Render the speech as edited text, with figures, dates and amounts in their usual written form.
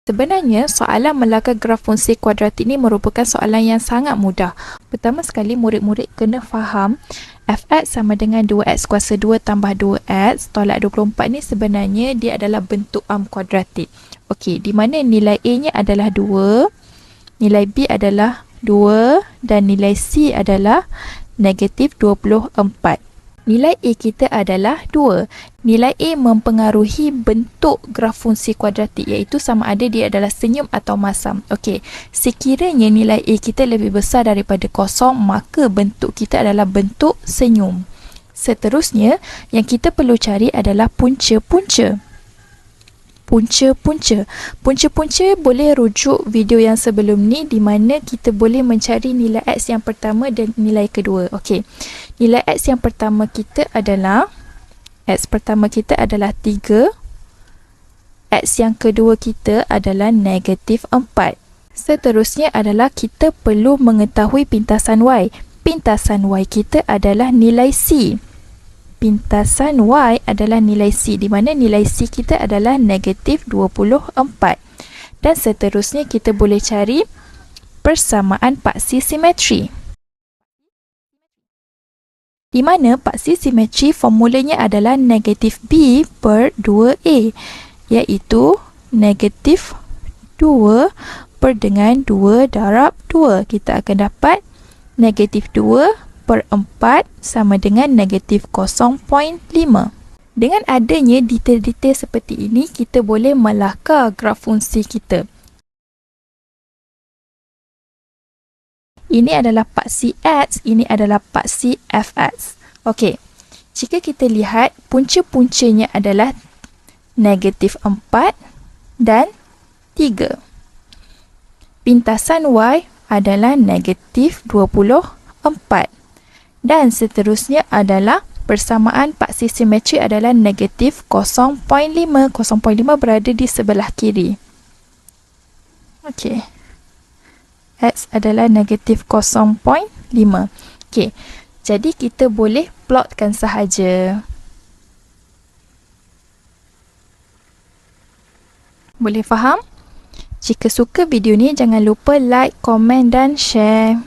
Sebenarnya, soalan melakar graf fungsi kuadratik ini merupakan soalan yang sangat mudah. Pertama sekali, murid-murid kena faham f(x) sama dengan 2x kuasa 2 tambah 2x tolak 24 ni sebenarnya dia adalah bentuk kuadratik. Okey, di mana nilai A-nya adalah 2, nilai B adalah 2 dan nilai C adalah negatif 24. Nilai A kita adalah 2. Nilai A mempengaruhi bentuk graf fungsi kuadratik, iaitu sama ada dia adalah senyum atau masam. Okey, sekiranya nilai A kita lebih besar daripada 0, maka bentuk kita adalah bentuk senyum. Seterusnya, yang kita perlu cari adalah punca-punca. Punca-punca. Punca-punca boleh rujuk video yang sebelum ni di mana kita boleh mencari nilai X yang pertama dan nilai kedua. Okey. Nilai X yang pertama kita adalah X pertama kita adalah 3. X yang kedua kita adalah negatif 4. Seterusnya adalah kita perlu mengetahui pintasan Y. Pintasan Y kita adalah nilai C. Pintasan Y adalah nilai C, di mana nilai C kita adalah negatif 24. Dan seterusnya kita boleh cari persamaan paksi simetri. Di mana paksi simetri formulanya adalah negatif B per 2A, iaitu negatif 2 per dengan 2 darab 2. Kita akan dapat negatif 2 per 4 sama dengan negatif 0.5. Dengan adanya detail-detail seperti ini, kita boleh melakar graf fungsi kita. Ini adalah paksi X, ini adalah paksi f(x). Okey, jika kita lihat punca-puncanya adalah negatif 4 dan 3. Pintasan Y adalah negatif 24. Dan seterusnya adalah persamaan paksi simetri adalah negatif 0.5. 0.5 berada di sebelah kiri. Okey. X adalah negatif 0.5. Okey. Jadi kita boleh plotkan sahaja. Boleh faham? Jika suka video ni, jangan lupa like, komen dan share.